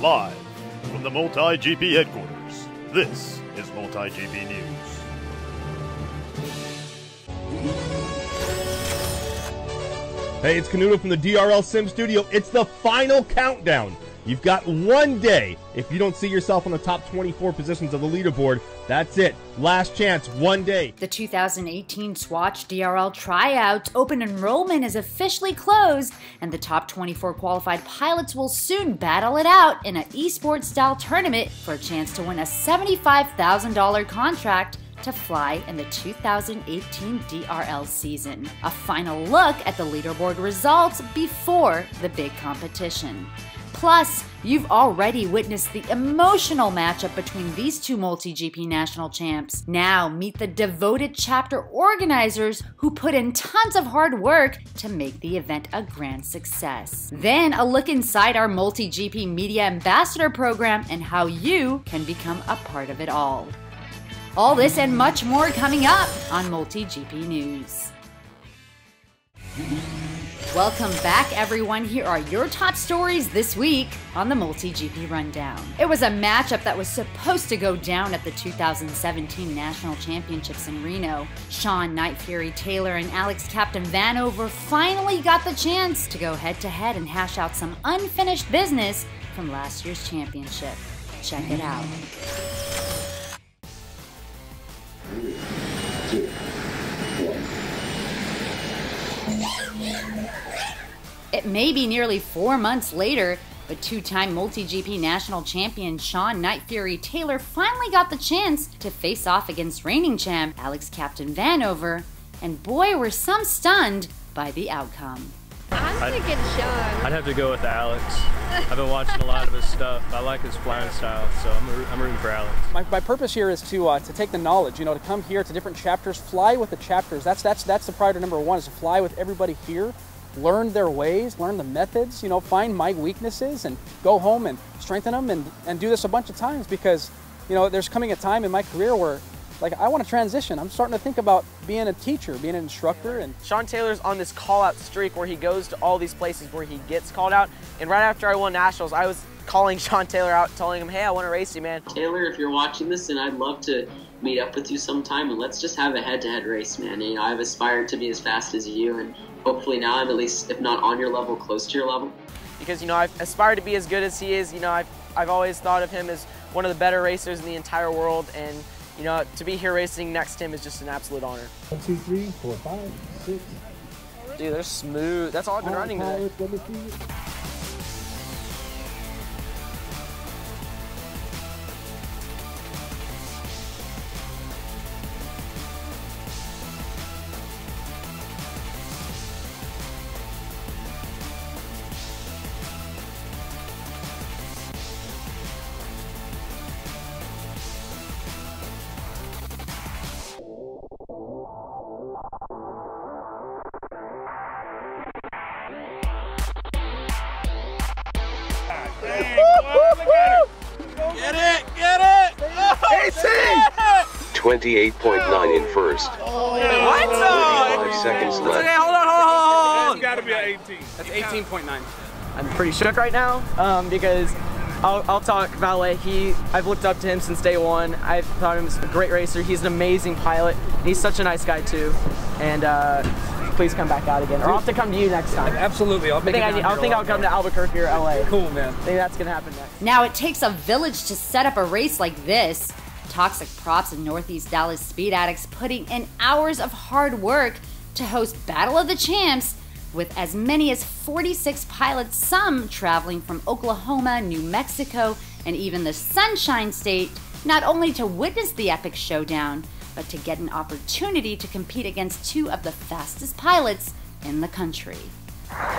Live from the MultiGP headquarters, this is MultiGP News. Hey, it's Canuto from the DRL Sim Studio. It's the final countdown. You've got 1 day. If you don't see yourself on the top 24 positions of the leaderboard, that's it. Last chance, 1 day. The 2018 SWATCH DRL Tryout open enrollment is officially closed, and the top 24 qualified pilots will soon battle it out in an esports-style tournament for a chance to win a $75,000 contract to fly in the 2018 DRL season. A final look at the leaderboard results before the big competition. Plus, you've already witnessed the emotional matchup between these two MultiGP national champs. Now, meet the devoted chapter organizers who put in tons of hard work to make the event a grand success. Then, a look inside our MultiGP Media Ambassador program and how you can become a part of it all. All this and much more coming up on MultiGP News. Welcome back, everyone. Here are your top stories this week on the MultiGP Rundown. It was a matchup that was supposed to go down at the 2017 National Championships in Reno. Sean Night Fury Taylor and Alex Captain Vanover finally got the chance to go head-to-head and hash out some unfinished business from last year's championship. Check it out. 3, 2, 1. It may be nearly 4 months later, but two-time MultiGP national champion Sean Night Fury Taylor finally got the chance to face off against reigning champ Alex Captain Vanover, and boy were some stunned by the outcome. I'm thinking Sean. I'd have to go with Alex. I've been watching a lot of his stuff. I like his flying style, so I'm rooting for Alex. My purpose here is to take the knowledge, to come here to different chapters, fly with the chapters. That's the priority number one, is to fly with everybody here, learn their ways, learn the methods, find my weaknesses and go home and strengthen them and do this a bunch of times, because, there's coming a time in my career where I want to transition. I'm starting to think about being a teacher, being an instructor. And Sean Taylor's on this call-out streak where he goes to all these places where he gets called out. And right after I won Nationals, I was calling Sean Taylor out, telling him, hey, I want to race you, man. Taylor, if you're watching this, and I'd love to meet up with you sometime, and let's just have a head-to-head race, man. I've aspired to be as fast as you, and hopefully now I'm at least, if not on your level, close to your level. Because, I've aspired to be as good as he is. I've always thought of him as one of the better racers in the entire world, and to be here racing next to him is just an absolute honor. 1, 2, 3, 4, 5, 6. Dude, they're smooth. That's all I've been running today. Get it! 28.9 in first. What? 5 seconds left. Okay, hold on. It's got to be an 18. that's 18.9. I'm pretty shook right now because I'll talk Valet. I've looked up to him since day one. I've thought him a great racer. He's an amazing pilot. He's such a nice guy too. And please come back out again. Or I'll have to come to you next time. Absolutely. I think I'll come to Albuquerque or LA. Cool, man. I think that's gonna happen next. Now, it takes a village to set up a race like this. Toxic Props and Northeast Dallas Speed Addicts putting in hours of hard work to host Battle of the Champs with as many as 46 pilots, some traveling from Oklahoma, New Mexico, and even the Sunshine State, not only to witness the epic showdown, but to get an opportunity to compete against two of the fastest pilots in the country.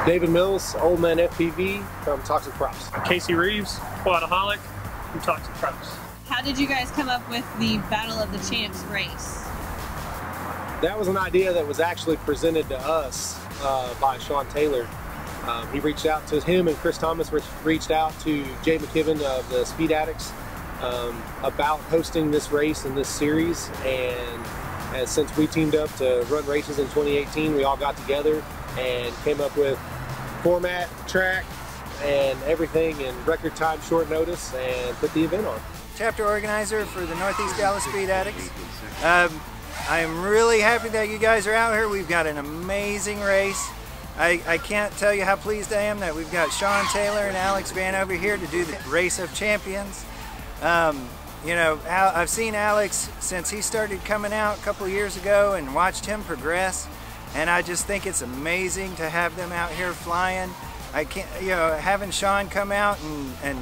David Mills, Old Man FPV from Toxic Props. Casey Reeves, Quadaholic from Toxic Props. How did you guys come up with the Battle of the Champs race? That was an idea that was actually presented to us by Sean Taylor. He reached out to him, and Chris Thomas reached out to Jay McKibben of the Speed Addicts about hosting this race and this series. And since we teamed up to run races in 2018, we all got together and came up with format, track, and everything in record time, short notice, and put the event on. Chapter organizer for the Northeast Dallas Speed Addicts. I am really happy that you guys are out here. We've got an amazing race. I can't tell you how pleased I am that we've got Sean Taylor and Alex Vanover here to do the Race of Champions. You know, I've seen Alex since he started coming out a couple years ago and watched him progress, and I just think it's amazing to have them out here flying. I can't, you know, having Sean come out and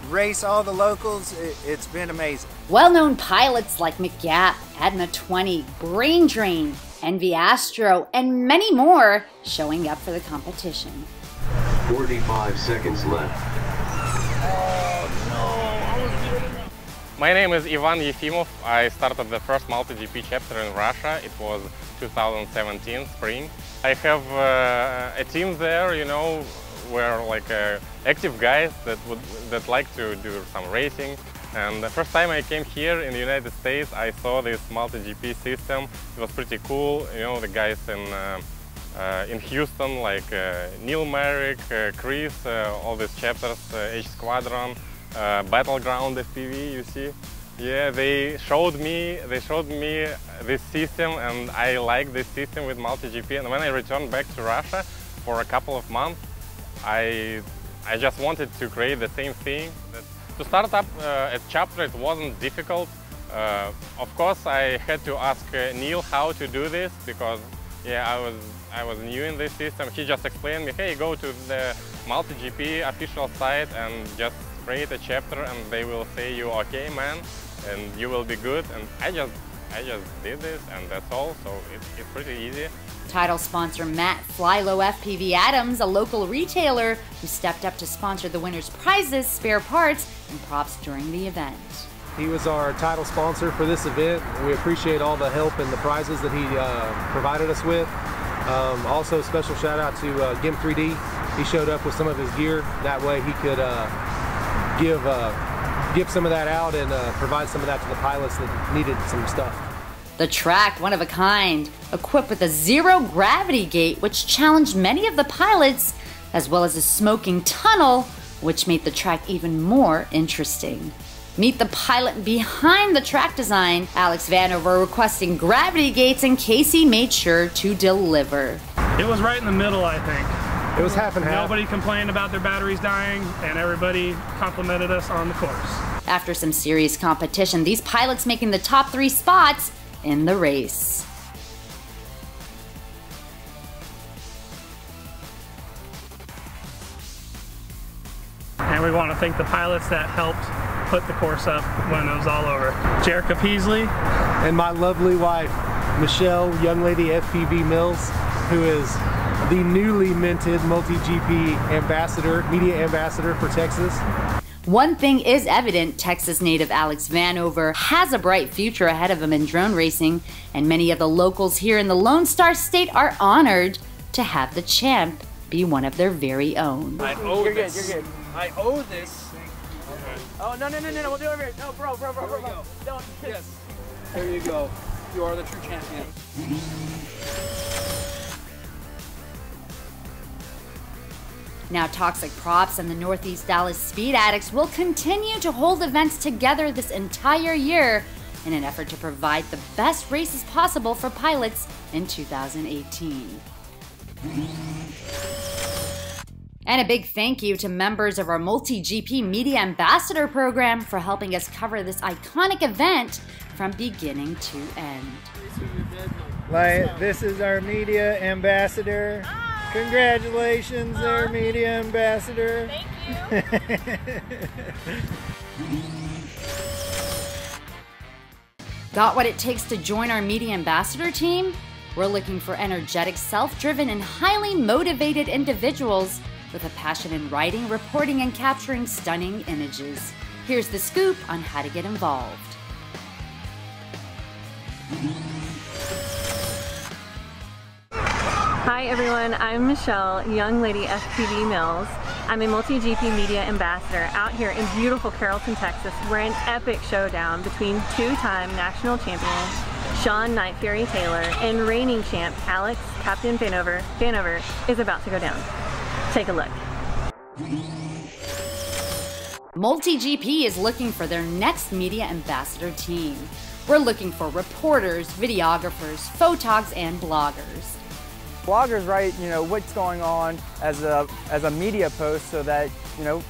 race all the locals, it's been amazing. Well-known pilots like McGap, Adna 20, Brain Drain, Envy Astro, and many more showing up for the competition. 45 seconds left. My name is Ivan Yefimov. I started the first MultiGP chapter in Russia. It was 2017 spring. I have a team there, you know, we're like active guys that like to do some racing. And the first time I came here in the United States, I saw this MultiGP system. It was pretty cool. You know, the guys in Houston, like Neil Merrick, Chris, all these chapters, H Squadron, Battleground FPV, you see. Yeah, they showed me this system, and I like this system with MultiGP. And when I returned back to Russia for a couple of months, I just wanted to create the same thing. To start up a chapter, it wasn't difficult. Of course, I had to ask Neil how to do this, because yeah, I was new in this system. He just explained me, hey, go to the MultiGP official site and just create a chapter, and they will say you okay, man, and you will be good. And I just did this, and that's all. So it's pretty easy. Title sponsor Matt Flylow FPV Adams, a local retailer who stepped up to sponsor the winners' prizes, spare parts, and props during the event. He was our title sponsor for this event. We appreciate all the help and the prizes that he provided us with. Also, special shout out to GIMP 3D. He showed up with some of his gear. That way he could give some of that out and provide some of that to the pilots that needed some stuff. The track, one of a kind, equipped with a zero-gravity gate, which challenged many of the pilots, as well as a smoking tunnel, which made the track even more interesting. Meet the pilot behind the track design, Alex Vanover, requesting gravity gates, and Casey made sure to deliver. It was right in the middle, I think. It was half and half. Nobody complained about their batteries dying, and everybody complimented us on the course. After some serious competition, these pilots making the top 3 spots in the race. And we want to thank the pilots that helped put the course up when it was all over. Jerica Peasley. And my lovely wife, Michelle, young lady FPV Mills, who is the newly minted MultiGP ambassador, media ambassador for Texas. One thing is evident, Texas native Alex Vanover has a bright future ahead of him in drone racing, and many of the locals here in the Lone Star State are honored to have the champ be one of their very own. I owe this. You're good. I owe this. Okay. Oh, no, we'll do it here. No, bro. Don't. Yes. There you go. You are the true champion. Now Toxic Props and the Northeast Dallas Speed Addicts will continue to hold events together this entire year in an effort to provide the best races possible for pilots in 2018. And a big thank you to members of our MultiGP Media Ambassador Program for helping us cover this iconic event from beginning to end. This is our media ambassador. Congratulations, our media ambassador. Thank you. Got what it takes to join our media ambassador team? We're looking for energetic, self-driven, and highly motivated individuals with a passion in writing, reporting, and capturing stunning images. Here's the scoop on how to get involved. Hi everyone, I'm Michelle, young lady FPV Mills. I'm a MultiGP media ambassador out here in beautiful Carrollton, Texas, where an epic showdown between two-time national champion Sean Night Fury Taylor and reigning champ Alex Captain Vanover is about to go down. Take a look. MultiGP is looking for their next media ambassador team. We're looking for reporters, videographers, photogs, and bloggers. Bloggers write, what's going on as a media post so that,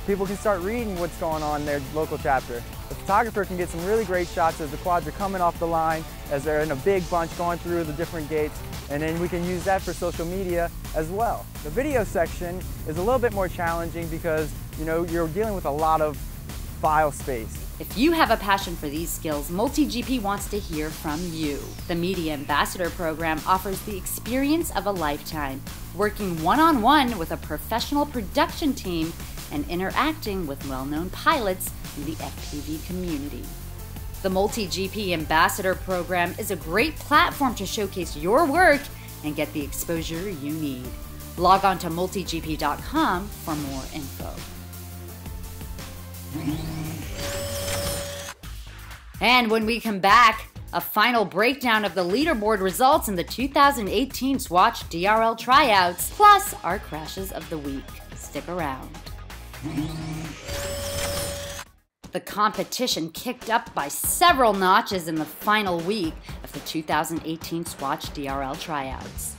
people can start reading what's going on in their local chapter. The photographer can get some really great shots as the quads are coming off the line, as they're in a big bunch going through the different gates, and then we can use that for social media as well. The video section is a little bit more challenging because, you're dealing with a lot of file space. If you have a passion for these skills, MultiGP wants to hear from you. The Media Ambassador Program offers the experience of a lifetime, working one-on-one with a professional production team and interacting with well-known pilots in the FPV community. The MultiGP Ambassador Program is a great platform to showcase your work and get the exposure you need. Log on to multigp.com for more info. And when we come back, a final breakdown of the leaderboard results in the 2018 SWATCH DRL Tryouts, plus our crashes of the week. Stick around. The competition kicked up by several notches in the final week of the 2018 SWATCH DRL Tryouts.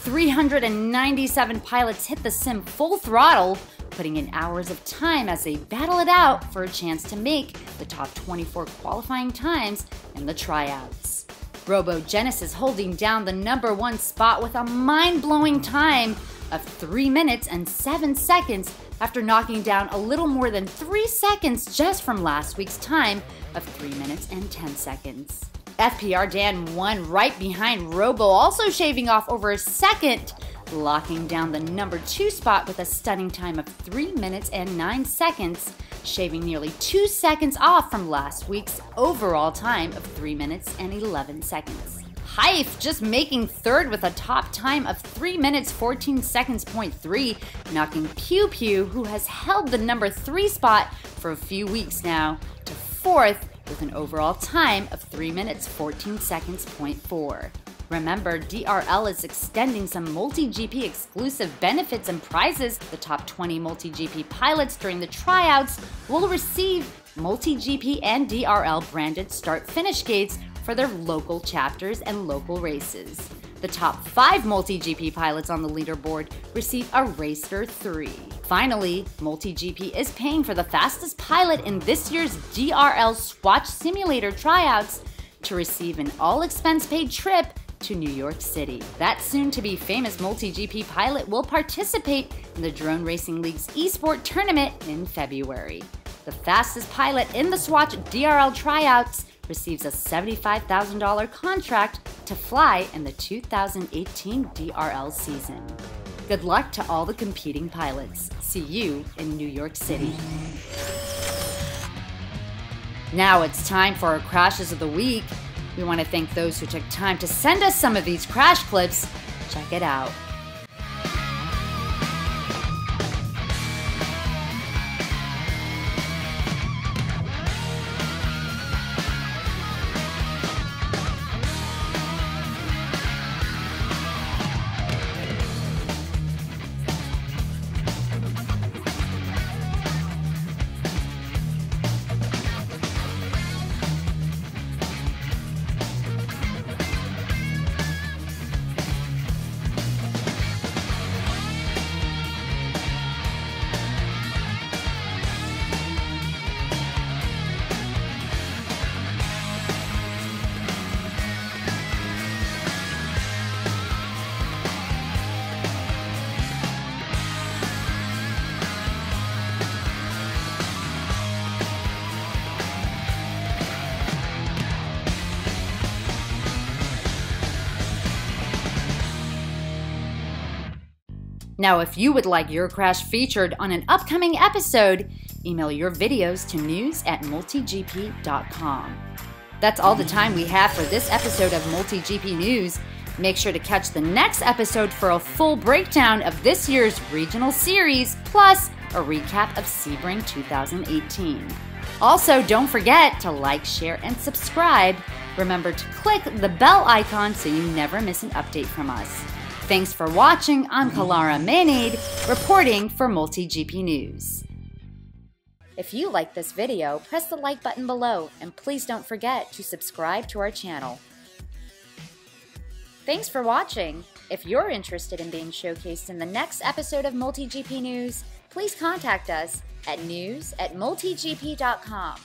397 pilots hit the sim full throttle, putting in hours of time as they battle it out for a chance to make the top 24 qualifying times in the tryouts. RoboGenesis holding down the #1 spot with a mind-blowing time of 3 minutes and 7 seconds after knocking down a little more than 3 seconds just from last week's time of 3 minutes and 10 seconds. FPR Dan won right behind Robo, also shaving off over a second, locking down the #2 spot with a stunning time of 3 minutes and 9 seconds, shaving nearly 2 seconds off from last week's overall time of 3 minutes and 11 seconds. Hyph just making third with a top time of 3 minutes 14 seconds .3, knocking Pew Pew, who has held the #3 spot for a few weeks now, to fourth with an overall time of 3 minutes 14 seconds .4. Remember, DRL is extending some MultiGP exclusive benefits and prizes. The top 20 MultiGP pilots during the tryouts will receive MultiGP and DRL branded start-finish gates for their local chapters and local races. The top 5 MultiGP pilots on the leaderboard receive a Racer 3. Finally, MultiGP is paying for the fastest pilot in this year's DRL SWATCH Simulator Tryouts to receive an all-expense-paid trip to New York City. That soon-to-be famous MultiGP pilot will participate in the Drone Racing League's eSport tournament in February. The fastest pilot in the SWATCH DRL Tryouts receives a $75,000 contract to fly in the 2018 DRL season. Good luck to all the competing pilots. See you in New York City. Now it's time for our crashes of the week. We want to thank those who took time to send us some of these crash clips. Check it out. Now, if you would like your crash featured on an upcoming episode, email your videos to news@multigp.com. That's all the time we have for this episode of MultiGP News. Make sure to catch the next episode for a full breakdown of this year's regional series, plus a recap of Sebring 2018. Also, don't forget to like, share, and subscribe. Remember to click the bell icon so you never miss an update from us. Thanks for watching. I'm Kalara Manade, reporting for MultiGP News. If you like this video, press the like button below, and please don't forget to subscribe to our channel. Thanks for watching. If you're interested in being showcased in the next episode of MultiGP News, please contact us at news@multigp.com.